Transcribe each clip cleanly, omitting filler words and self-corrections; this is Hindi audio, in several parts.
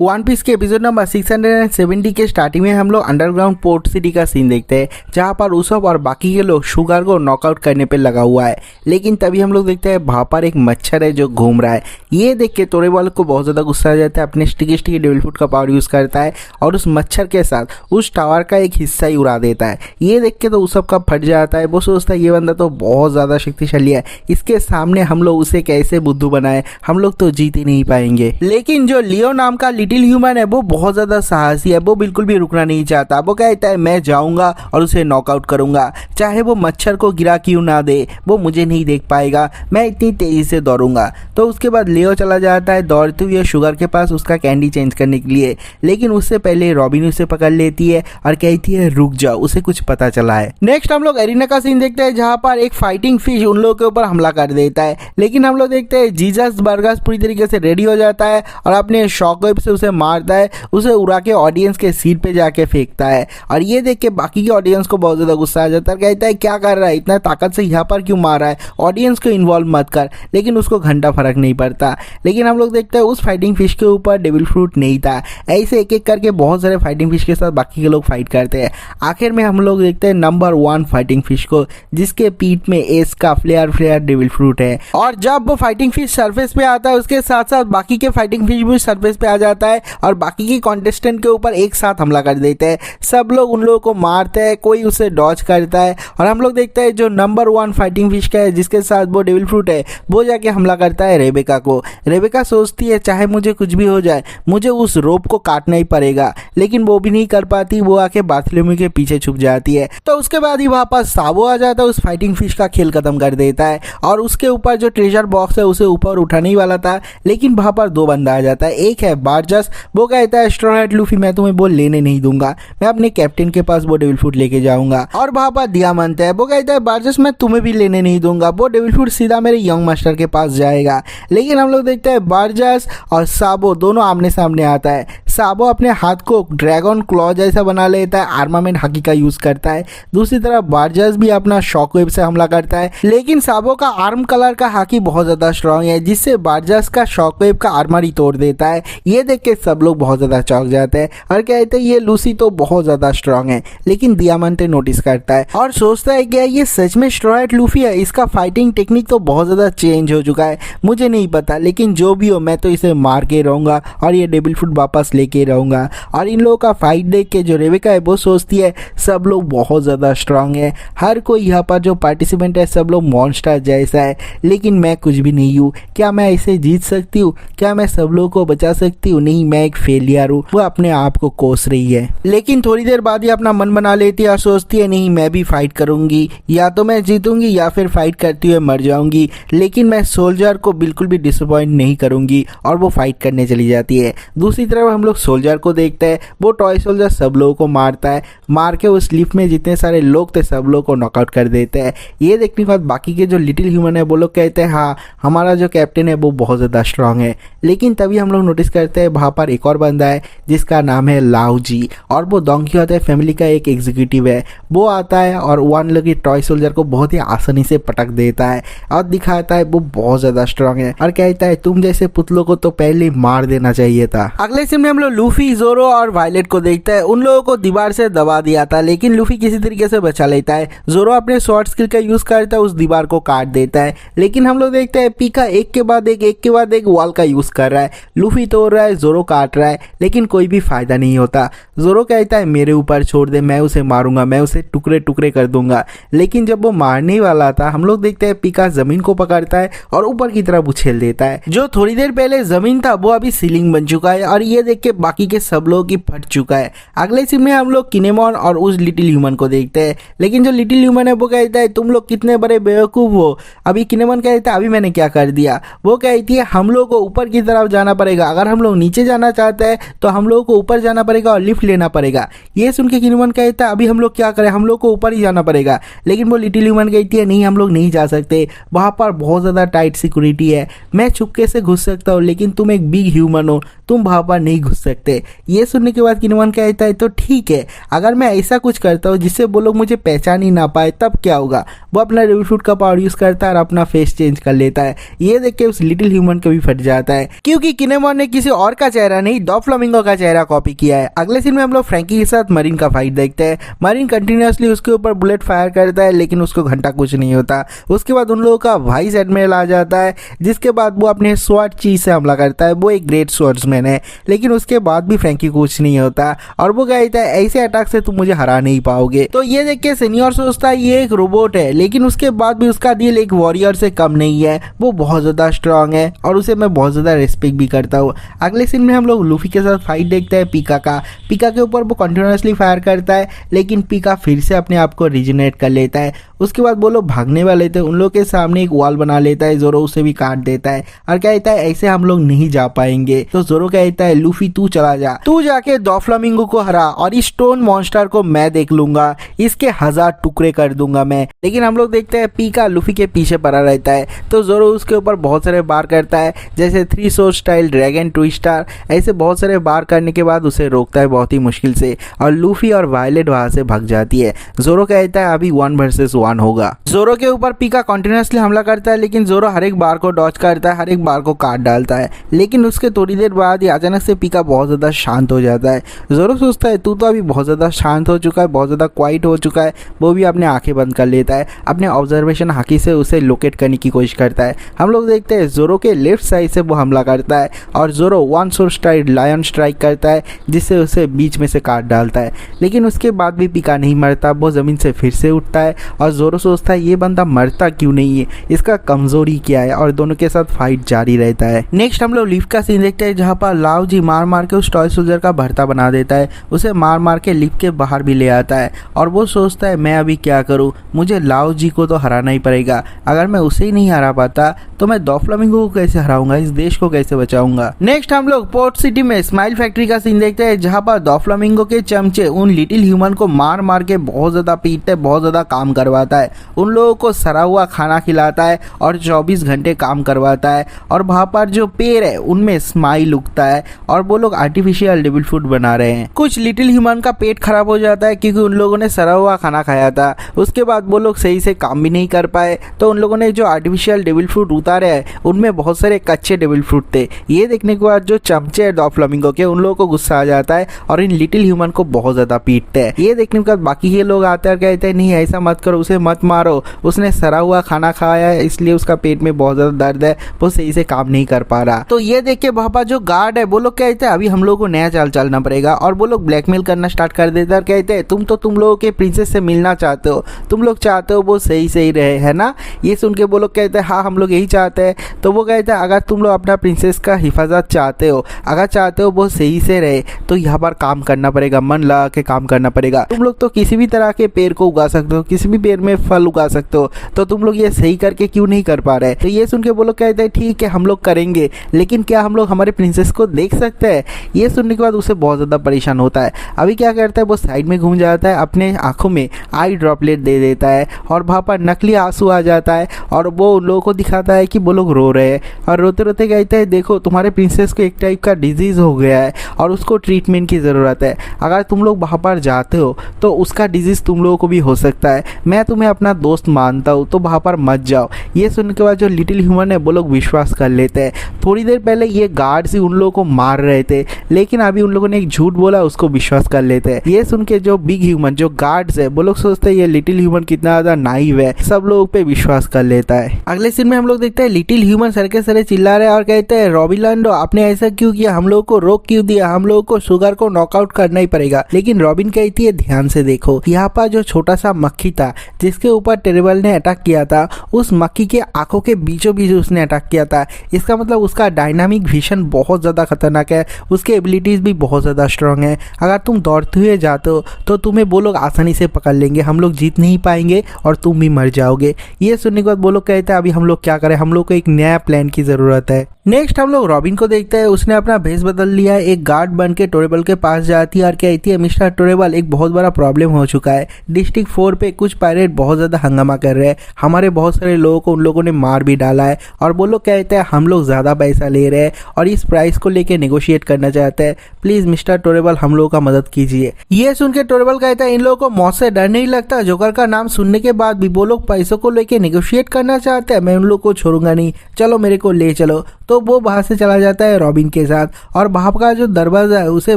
वन पीस के एपिसोड नंबर 670 के स्टार्टिंग में हम लोग अंडरग्राउंड पोर्ट सिटी का सीन देखते हैं, जहां पर उसब और बाकी के लोग शुगर को नॉकआउट करने पे लगा हुआ है। लेकिन तभी हम लोग देखते हैं वहां पर एक मच्छर है जो घूम रहा है। ये देख के तोरेवाल को बहुत ज़्यादा गुस्सा आ जाता है, अपने स्टिकी डेविल फूड का पावर यूज़ करता है और उस मच्छर के साथ उस टावर का एक हिस्सा ही उड़ा देता है। ये देख के तो उसब का फट जाता है। वो सोचता है ये बंदा तो बहुत ज़्यादा शक्तिशाली है, इसके सामने हम लोग उसे कैसे बुद्धू बनाए, हम लोग तो जीत ही नहीं पाएंगे। लेकिन जो लियो नाम का लिटिल ह्यूमन है वो बहुत ज्यादा साहसी है, वो बिल्कुल भी रुकना नहीं चाहता। वो कहता है मैं जाऊंगा और उसे नॉकआउट करूंगा, चाहे वो मच्छर को गिरा क्यों ना दे, वो मुझे नहीं देख पाएगा, मैं इतनी तेजी से दौड़ूंगा। तो उसके बाद लियो चला जाता है दौड़ते हुए शुगर के पास उसका कैंडी चेंज करने के लिए। लेकिन उससे पहले रॉबिन उसे पकड़ लेती है और कहती है रुक जाओ, उसे कुछ पता चला है। नेक्स्ट हम लोग एरिना का सीन देखते हैं, जहां पर एक फाइटिंग फिश उन लोगों के ऊपर हमला कर देता है। लेकिन हम लोग देखते हैं जीसस बर्गस पूरी तरीके से रेडी हो जाता है और अपने शॉकवेव से उसे मारता है, उसे उड़ा के ऑडियंस के सीट पे जाके फेंकता है। और ये देख के बाकी के ऑडियंस को बहुत ज़्यादा गुस्सा आ जाता है, कहता है क्या कर रहा है, इतना ताकत से यहाँ पर क्यों मार रहा है, ऑडियंस को इन्वॉल्व मत कर। लेकिन उसको घंटा फर्क नहीं पड़ता। लेकिन हम लोग देखते हैं उस फाइटिंग फिश के ऊपर डेविल फ्रूट नहीं था। ऐसे एक एक करके बहुत सारे फाइटिंग फिश के साथ बाकी के लोग फाइट करते हैं। आखिर में हम लोग देखते हैं नंबर 1 फाइटिंग फिश को, जिसके पीठ में एस का फ्लेयर डेविल फ्रूट है। और जब वो फाइटिंग फिश सरफेस पे आता है, उसके साथ साथ बाकी के फाइटिंग फिश भी सरफेस पे आ जाता है और बाकी के कॉन्टेस्टेंट के ऊपर एक साथ हमला कर देते हैं। सब लोग उन लोगों को मारते हैं, कोई उसे डॉज करता है। और हम लोग देखते हैं जो नंबर 1 फाइटिंग फिश का है, जिसके साथ वो डेविल फ्रूट है, वो जाके हमला करता है रेबेका को। रेबेका सोचती है चाहे मुझे कुछ भी हो जाए, मुझे उस रोप को काटना ही पड़ेगा। लेकिन वो भी नहीं कर पाती, वो आके बाथरूम के पीछे छुप जाती है। तो उसके बाद ही वहाँ पर साबो आ जाता है, उस फाइटिंग फिश का खेल खत्म कर देता है और उसके ऊपर जो ट्रेजर बॉक्स है उसे ऊपर उठाने ही वाला था। लेकिन वहाँ पर 2 बंदा आ जाता है। एक है बारजस, वो कहता है स्ट्रॉ हैट लूफी मैं तुम्हें वो लेने नहीं दूंगा, मैं अपने कैप्टन के पास वो डेविल फ्रूट लेके जाऊंगा। और वहाँ पर दियामंत है, वो कहता है बारजस मैं तुम्हें भी लेने नहीं दूंगा, वो डेविल फ्रूट सीधा मेरे यंग मास्टर के पास जाएगा। लेकिन हम लोग देखते हैं बारजस और साबो दोनों आमने सामने आता है। साबो अपने हाथ को ड्रैगन क्लॉ जैसा बना लेता है, आर्मामेंट हाकी का यूज करता है। दूसरी तरफ बारजस भी अपना शॉकवेव से हमला करता है। लेकिन साबो का आर्म कलर का हाकी बहुत ज्यादा स्ट्रांग है, जिससे बारजस का शॉकवेव का आर्मर ही तोड़ देता है। ये देख के सब लोग बहुत ज्यादा चौंक जाते हैं और कहते हैं ये लूसी तो बहुत ज्यादा स्ट्रांग है। लेकिन दियामंते नोटिस करता है और सोचता है कि ये सच में स्ट्रॉ हैट लूफी है, इसका फाइटिंग टेक्निक तो बहुत ज्यादा चेंज हो चुका है, मुझे नहीं पता। लेकिन जो भी हो मैं तो इसे मार के रहूंगा और ये डेविल फ्रूट वापस लेके रहूंगा। और इन लोगों का फाइट देख के जो रेबेका है वो सोचती है सब लोग बहुत ज्यादा स्ट्रांग है, हर कोई यहाँ पर जो पार्टिसिपेंट है सब लोग मॉन्स्टर जैसा है, लेकिन मैं कुछ भी नहीं हूँ। क्या मैं इसे जीत सकती हूँ? क्या मैं सब लोगों को बचा सकती हूँ? नहीं, मैं एक फेलियर हूँ। वो अपने आप को कोस रही है। लेकिन थोड़ी देर बाद ही अपना मन बना लेती है और सोचती है नहीं मैं भी फाइट करूंगी, या तो मैं जीतूंगी या फिर फाइट करते हुए मर जाऊंगी। लेकिन मैं सोल्जर को बिल्कुल भी डिसअपॉइंट नहीं करूंगी और वो फाइट करने चली जाती है। दूसरी तरफ हम लोग सोल्जर को देखते हैं, वो टॉय सोल्जर सब लोगों को मारता है, मार के उस लिफ्ट में जितने सारे लोग थे सब लोग को नॉकआउट कर देते हैं। ये देखने के बाद बाकी के जो लिटिल ह्यूमन है वो लोग कहते हैं हाँ हमारा जो कैप्टन है वो बहुत ज़्यादा स्ट्रांग है। लेकिन तभी हम लोग नोटिस करते हैं वहाँ पर एक और बंदा है जिसका नाम है लाओ जी, और वो डोंकी होता है फैमिली का एक एग्जीक्यूटिव है। वो आता है और वन लगी टॉय सोल्जर को बहुत ही आसानी से पटक देता है और दिखाता है वो बहुत ज़्यादा स्ट्रांग है और कहता है तुम जैसे पुतलों को तो पहले मार देना चाहिए था। अगले सीन में हम लोग लूफी, जोरो और वायलेट को देखते हैं। उन लोगों को दीवार से दबा दिया था, लेकिन लूफी किसी तरीके से बचा लेता है। जोरो अपने शॉर्ट स्किल का यूज करता है, उस दीवार को काट देता है। लेकिन हम लोग देखते हैं पीका एक के बाद एक वॉल का यूज कर रहा है। लूफी तोड़ रहा है, जोरो काट रहा है, लेकिन कोई भी फायदा नहीं होता। जोरो कहता है मेरे ऊपर छोड़ दे, मैं उसे मारूंगा, मैं उसे टुकड़े टुकड़े कर दूंगा। लेकिन जब वो मारने वाला था हम लोग देखते हैं पीका जमीन को पकड़ता है और ऊपर की तरफ उछेल देता है। जो थोड़ी देर पहले जमीन था वो अभी सीलिंग बन चुका है और ये देख के बाकी के सब लोगों की फट चुका है। अगले सीन में हम लोग किनेमॉन और उस लिटिल ह्यूमन को देखते हैं। लेकिन जो लिटिल ह्यूमन है वो कहता है तुम लोग कितने बड़े बेवकूफ हो। अभी किनेमॉन कहता है अभी मैंने क्या कर दिया। वो कहती है हम लोग को ऊपर की तरफ जाना पड़ेगा, अगर हम लोग नीचे जाना चाहते हैं तो हम लोगों को ऊपर जाना पड़ेगा और लिफ्ट लेना पड़ेगा। ये सुन के किनेमॉन कहता है अभी हम लोग क्या करें, हम लोग को ऊपर ही जाना पड़ेगा। लेकिन वो लिटिल ह्यूमन कहती है नहीं हम लोग नहीं जा सकते, वहाँ पर बहुत ज़्यादा टाइट सिक्योरिटी है, मैं चुपके से घुस सकता हूँ, लेकिन तुम एक बिग ह्यूमन हो, तुम वहाँ पर नहीं घुस सकते। ये सुनने के बाद किन्वन कहता है तो ठीक है, अगर मैं ऐसा कुछ करता हूँ जिससे वो लोग मुझे पहचान ही ना पाए तब क्या होगा। वो अपना डेविल फ्रूट का पावर यूज करता है और अपना फेस चेंज कर लेता है। ये देख के उस लिटिल ह्यूमन को भी फट जाता है, क्योंकि किनेमॉन ने किसी और का चेहरा नहीं डॉफ्लामिंगो का चेहरा कॉपी किया है। अगले सीन में हम लोग फ्रैंकी के साथ मरीन का फाइट देखते हैं। मरीन कंटिन्यूअसली उसके ऊपर बुलेट फायर करता है लेकिन उसको घंटा कुछ नहीं होता। उसके बाद उन लोगों का वाइस एडमिरल आ जाता है, जिसके बाद वो अपने स्वॉर्ड चीज से हमला करता है। वो एक ग्रेट स्वॉर्ड्समैन है, लेकिन उसके बाद भी फ्रैंकी को कुछ नहीं होता और वो कहता है ऐसे अटैक से तुम मुझे हरा नहीं पाओगे। तो ये देख के सीनियर सोचता है ये एक रोबोट है, लेकिन उसके बाद भी उसका दिल एक वॉरियर से कम नहीं है। वो बहुत ज्यादा स्ट्रांग है और उसे मैं बहुत ज्यादा रिस्पेक्ट भी करता हूँ। अगले सीन में हम लोग लूफी के साथ फाइट देखते हैं पीका का। पीका के ऊपर वो कंटिन्यूअसली फायर करता है, लेकिन पीका फिर से अपने आप को रिजनरेट कर लेता है। उसके बाद वो लोग भागने वाले थे, उन लोग के सामने एक वॉल बना लेता है। जोरो उसे भी काट देता है और कहता है ऐसे हम लोग नहीं जा पाएंगे। तो जोरो कहता है लूफी तू चला जा, तू जाके डॉफ्लामिंगो को हरा और इस स्टोन मॉन्स्टर को मैं देख लूंगा, इसके 1000 टुकड़े कर दूंगा मैं। लेकिन हम लोग देखते हैं पीका लूफी के पीछे पड़ा रहता है। तो जोरो उसके ऊपर बहुत सारे बार करता है, जैसे 3 sword स्टाइल ड्रैगन ट्विस्टर। ऐसे बहुत सारे बार करने के बाद उसे रोकता है बहुत ही मुश्किल से और लूफी और वायलेट वहां से भाग जाती है। जोरो कहता है अभी 1 वर्सेस 1 होगा। जोरो के ऊपर पीका कंटिन्यूअसली हमला करता है, लेकिन जोरो हर एक बार को डॉज करता है, हर एक बार को काट डालता है। लेकिन उसके थोड़ी देर बाद ही अचानक से पीका बहुत ज्यादा शांत हो जाता है। जोरो सोचता है तू तो अभी बहुत ज्यादा शांत हो चुका है, बहुत ज्यादा क्वाइट हो चुका है। वो भी अपने आंखें बंद कर लेता है, अपने ऑब्जर्वेशन हाकी से उसे लोकेट करने की कोशिश करता है। हम लोग देखते हैं जोरो के लेफ्ट साइड से वो हमला करता है और जोरो 1 sword स्टाइल लायन स्ट्राइक करता है, जिससे उसे बीच में से काट डालता है। लेकिन उसके बाद भी पीका नहीं मरता, वो जमीन से फिर से उठता है और जोरो सोचता है ये बंदा मरता क्यों नहीं है, इसका कमजोरी क्या है, और दोनों के साथ फाइट जारी रहता है। नेक्स्ट हम लोग लिफ्ट का सीन देखते हैं, जहाँ पर लाओ जी मार मार के उस टॉय सोल्जर का भरता बना देता है। उसे मार मार के लिफ्ट के बाहर भी ले आता है और वो सोचता है मैं अभी क्या करूँ, मुझे लाओ जी को तो हराना ही पड़ेगा। अगर मैं उसे ही नहीं हरा पाता तो मैं डॉफ्लामिंगो को कैसे हराऊंगा, इस देश को कैसे बचाऊंगा। नेक्स्ट हम लोग पोर्ट सिटी में स्माइल फैक्ट्री का सीन देखते हैं, जहाँ पर डॉफ्लामिंगो के चमचे उन लिटिल ह्यूमन को मार मार के बहुत ज्यादा पीटते, बहुत ज्यादा काम करवाता है। उन लोगों को सड़ा हुआ खाना खिलाता है और 24 घंटे काम करवाता है। और वहाँ पर जो पेड़ है उनमें स्माइल उगता है और वो लोग आर्टिफिशियल डेविल फ्रूट बना रहे हैं। कुछ लिटिल ह्यूमन का पेट खराब हो जाता है क्योंकि उन लोगों ने सड़ा हुआ खाना खाया था। उसके बाद वो लोग सही से काम भी नहीं कर पाए, तो उन लोगों ने जो आर्टिफिशियल डेविल फ्रूट उतारे हैं उनमें बहुत सारे कच्चे डेविल फ्रूट थे। ये देखने के बाद जो चमचे है डॉफ्लामिंगो के, उन लोगों को गुस्सा आ जाता है और इन लिटिल ह्यूमन को बहुत ज्यादा पीटते हैं। ये देखने के बाद बाकी के लोग आते हैं और कहते हैं नहीं ऐसा मत करो, उसे मत मारो, उसने सड़ा हुआ खाना खाया है इसलिए उसका पेट में बहुत ज्यादा दर्द है, वो सही से काम नहीं कर पा रहा। तो ये देख के वहाँ पर जो गार्ड है वो लोग कहते हैं अभी हम लोग को नया चाल चलना पड़ेगा और वो लोग ब्लैकमेल करना स्टार्ट कर देते हैं और कहते हैं तुम लोगों के प्रिंसेस से मिलना चाहते हो, तुम लोग चाहते हो वो सही रहे, है ना। ये सुन के वो लोग कहते हैं हाँ हम लोग यही चाहते हैं। तो वो कहते हैं अगर तुम लोग अपना प्रिंसेस का हिफाजत चाहते हो, अगर चाहते हो वो सही से रहे, तो यहाँ पर काम करना पड़ेगा, मन लगा के काम करना पड़ेगा। तुम लोग तो किसी भी तरह के पेड़ को उगा सकते हो, किसी भी पेड़ में फल उगा सकते हो, तो तुम लोग ये सही करके क्यों नहीं कर पा रहे। तो ये सुन के वो लोग कहते हैं ठीक है हम लोग करेंगे, लेकिन क्या हम लोग हमारे प्रिंसेस को देख सकते हैं। ये सुनने के बाद उसे बहुत ज़्यादा परेशान होता है। अभी क्या करता है, वो साइड में घूम जाता है, अपने आंखों में आई ड्रॉपलेट दे देता है और वहाँ पर नकली आंसू आ जाता है और वो उन लोगों को दिखाता है कि वो लोग रो रहे हैं और रोते रोते कहते हैं देखो तुम्हारे प्रिंसेस को एक टाइप का डिजीज़ हो गया है और उसको ट्रीटमेंट की ज़रूरत है। अगर तुम लोग वहाँ पर जाते हो तो उसका डिजीज़ तुम लोगों को भी हो सकता है, मैं तुम्हें अपना दोस्त मानता हूँ, तो वहाँ पर मत जाओ। ये सुनने के बाद जो लिटिल ह्यूमन है वो लोग विश्वास कर लेते हैं। थोड़ी देर पहले ये गार्ड्स ही उन लोगों को मार रहे थे, लेकिन अभी उन लोगों ने एक झूठ बोला, उसको विश्वास कर लेते हैं। ये सुन के जो बिग ह्यूमन जो गार्ड्स है वो लोग सोचते हैं ये लिटिल ह्यूमन कितना ज़्यादा नाइव है, सब लोगों पे विश्वास कर लेता है। अगले सीन में हम लोग देखते हैं लिटिल ह्यूमन सर के सरे चिल्ला रहे हैं और कहते हैं रॉबिन आपने ऐसा क्यों किया, हम लोग को रोक क्यों दिया, हम लोग को शुगर को नॉकआउट करना ही पड़ेगा। लेकिन रॉबिन कहती है ध्यान से देखो, यहाँ पर जो छोटा सा मक्खी था जिसके ऊपर टेरेबल ने अटैक किया था, उस मक्खी के आंखों के बीचों बीच उसने अटैक किया था। इसका मतलब उसका डायनामिक विजन बहुत ज़्यादा खतरनाक है, उसके एबिलिटीज़ भी बहुत ज़्यादा स्ट्रांग है। अगर तुम दौड़ते हुए जाते हो तो तुम्हें वो लोग आसानी से पकड़ लेंगे, हम लोग जीत नहीं पाएंगे और तुम भी मर जाओगे। ये सुनने के बाद वो लोग कहते हैं अभी हम लोग क्या करें, हम लोग को एक नया प्लान की ज़रूरत है। नेक्स्ट हम लोग रॉबिन को देखते हैं। उसने अपना भेस बदल लिया है, एक गार्ड बन के टोरेबल के पास जाती है और कहती है मिस्टर टोरेबल एक बहुत बड़ा प्रॉब्लम हो चुका है। डिस्ट्रिक्ट 4 पे कुछ पायरेट बहुत ज़्यादा हंगामा कर रहे हैं, हमारे बहुत सारे लोगों को उन लोगों ने मार भी डाला है और वो लोग कहते हैं हम लोग ज़्यादा पैसा ले रहे हैं और इस प्राइस को लेके नेगोशिएट करना चाहते हैं। प्लीज़ मिस्टर टोरेबल हम लोगों का मदद कीजिए। ये सुन के टोरेबल कहता है इन लोगों को मौत से डर नहीं लगता, जोकर का नाम सुनने के बाद भी वो लोग पैसों को लेके नेगोशिएट करना चाहते हैं, मैं उन लोग को छोड़ूंगा नहीं, चलो मेरे को ले चलो। तो वो बाहर से चला जाता है रॉबिन के साथ और वहाँ का जो दरवाज़ा है उसे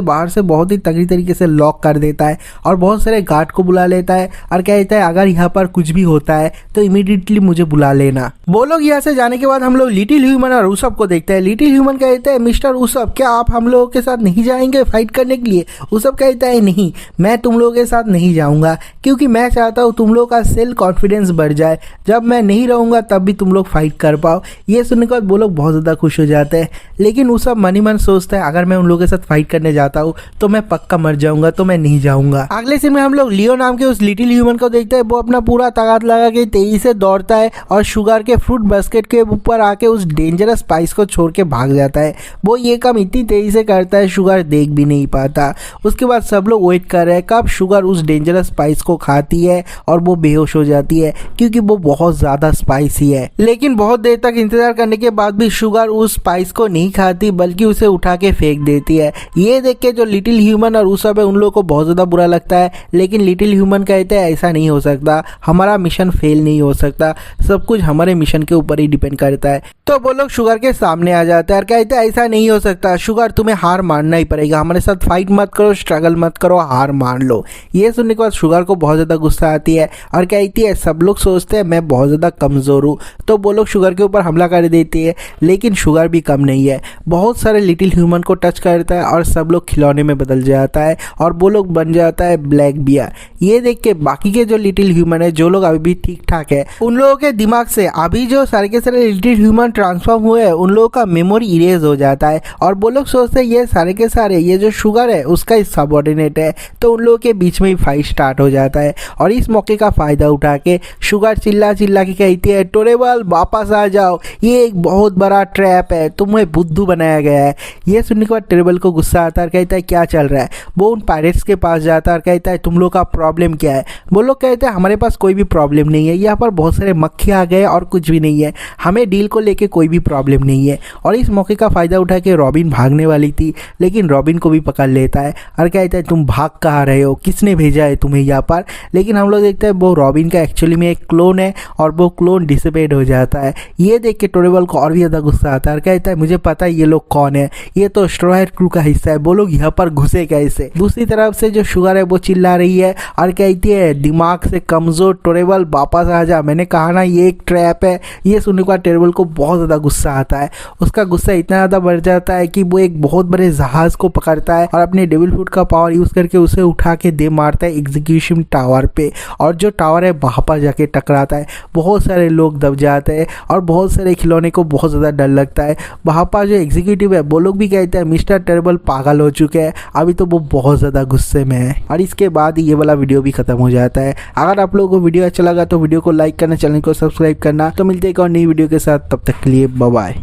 बाहर से बहुत ही तगड़ी तरीके से लॉक कर देता है और बहुत सारे गार्ड को बुला लेता है और कहता है अगर यहाँ पर कुछ भी होता है तो इमीडिएटली मुझे बुला लेना। वो लोग यहाँ से जाने के बाद हम लोग लिटिल ह्यूमन और उसब को देखते हैं। लिटिल ह्यूमन कहते हैं मिस्टर उसब क्या आप हम लोगों के साथ नहीं जाएंगे फाइट करने के लिए? उसब कहता है नहीं, मैं तुम लोगों के साथ नहीं जाऊँगा क्योंकि मैं चाहता हूँ तुम लोग का सेल्फ कॉन्फिडेंस बढ़ जाए, जब मैं नहीं रहूँगा तब भी तुम लोग फाइट कर पाओ। ये सुनने के बाद वो लोग बहुत ज़्यादा खुश हो जाते हैं, लेकिन वो सब मन ही मन सोचता है अगर मैं उन लोगों के साथ फाइट करने जाता हूँ तो मैं पक्का मर जाऊंगा, तो मैं नहीं जाऊंगा। अगले सीन में हम लोग लियो नाम के उस लिटिल ह्यूमन को देखते हैं। वो अपना पूरा ताकत लगा के तेजी से दौड़ता है और शुगर के फ्रूट बास्केट के ऊपर आके उस डेंजरस स्पाइस को छोड़ के भाग जाता है। वो ये काम इतनी तेजी से करता है शुगर देख भी नहीं पाता। उसके बाद सब लोग वेट कर रहे हैं कब शुगर उस डेंजरस स्पाइस को खाती है और वो बेहोश हो जाती है क्योंकि वो बहुत ज्यादा स्पाइसी है। लेकिन बहुत देर तक इंतजार करने के बाद भी शुगर उस स्पाइस को नहीं खाती बल्कि उसे उठा के फेंक देती है। ये देख के जो लिटिल ह्यूमन और उस सब है उन लोगों को बहुत ज़्यादा बुरा लगता है, लेकिन लिटिल ह्यूमन कहते हैं ऐसा नहीं हो सकता, हमारा मिशन फेल नहीं हो सकता, सब कुछ हमारे मिशन के ऊपर ही डिपेंड करता है। तो वो लोग शुगर के सामने आ जाते हैं और कहते हैं ऐसा नहीं हो सकता शुगर, तुम्हें हार मानना ही पड़ेगा, हमारे साथ फाइट मत करो, स्ट्रगल मत करो, हार मान लो। ये सुनने के बाद शुगर को बहुत ज़्यादा गुस्सा आती है और कहती है सब लोग सोचते हैं मैं बहुत ज़्यादा कमज़ोर हूँ। तो वो लोग शुगर के ऊपर हमला कर देती है, लेकिन शुगर भी कम नहीं है, बहुत सारे लिटिल ह्यूमन को टच करता है और सब लोग खिलौने में बदल जाता है और वो लोग बन जाता है ब्लैक बियर। ये देख के बाकी के जो लिटिल ह्यूमन है जो लोग अभी भी ठीक ठाक है उन लोगों के दिमाग से अभी जो सारे के सारे लिटिल ह्यूमन ट्रांसफॉर्म हुए हैं उन लोगों का मेमोरी इरेज हो जाता है और वो लोग सोचते हैं ये सारे के सारे ये जो शुगर है उसका सबऑर्डिनेट है। तो उन लोगों के बीच में ही फाइट स्टार्ट हो जाता है और इस मौके का फायदा उठा के शुगर चिल्ला चिल्ला के कहती है टोरेबल वापस आ जाओ, ये एक बहुत बड़ा ट्रैप है, तुम्हें बुद्धू बनाया गया है। ये सुनने के बाद टोरेबल को गुस्सा आता है, कहता है क्या चल रहा है। वो उन पायरेट्स के पास जाता है और कहता है तुम लोग का प्रॉब्लम क्या है। वो लोग कहते हैं हमारे पास कोई भी प्रॉब्लम नहीं है, यहाँ पर बहुत सारे मक्खी आ गए और कुछ भी नहीं है, हमें डील को लेके कोई भी प्रॉब्लम नहीं है। और इस मौके का फ़ायदा उठा के रॉबिन भागने वाली थी, लेकिन रॉबिन को भी पकड़ लेता है और कहता है तुम भाग कहाँ रहे हो, किसने भेजा है तुम्हें यहाँ पर। लेकिन हम लोग देखते हैं वो रॉबिन का एक्चुअली में एक क्लोन है और वो क्लोन डिसिपेट हो जाता है। ये देख के टोरेबल को और भी ज़्यादा गुस्सा आता है और कहता है मुझे पता है ये लोग कौन है, ये तो स्ट्रॉ हैट क्रू का हिस्सा है, वो लोग यहाँ पर घुसे कैसे। दूसरी तरफ से जो शुगर है वो चिल्ला रही है और कहती है दिमाग से कमज़ोर टोरेबल वापस आ जा, मैंने कहा ना ये एक ट्रैप है। ये सुनने के बाद टोरेबल को बहुत ज़्यादा गुस्सा आता है, उसका गुस्सा इतना ज़्यादा बढ़ जाता है कि वो एक बहुत बड़े जहाज़ को पकड़ता है और अपने डेविल फूड का पावर यूज़ करके उसे उठा के दे मारता है एग्जीक्यूशन टावर पे और जो टावर है वहाँ पर जाके टकराता है। बहुत सारे लोग दब जाते हैं और बहुत सारे खिलौने को बहुत ज़्यादा डर लगता है। वहाँ पर जो एग्जीक्यूटिव है वो लोग भी कहते हैं मिस्टर टोरेबल पागल हो चुके हैं, अभी तो वो बहुत ज़्यादा गुस्से में है। और इसके बाद ये वाला वीडियो भी खत्म हो जाता है। अगर आप लोगों को वीडियो अच्छा लगा तो वीडियो को लाइक करना, चैनल को सब्सक्राइब करना। तो मिलते हैं एक और नई वीडियो के साथ, तब तक के लिए बाय बाय।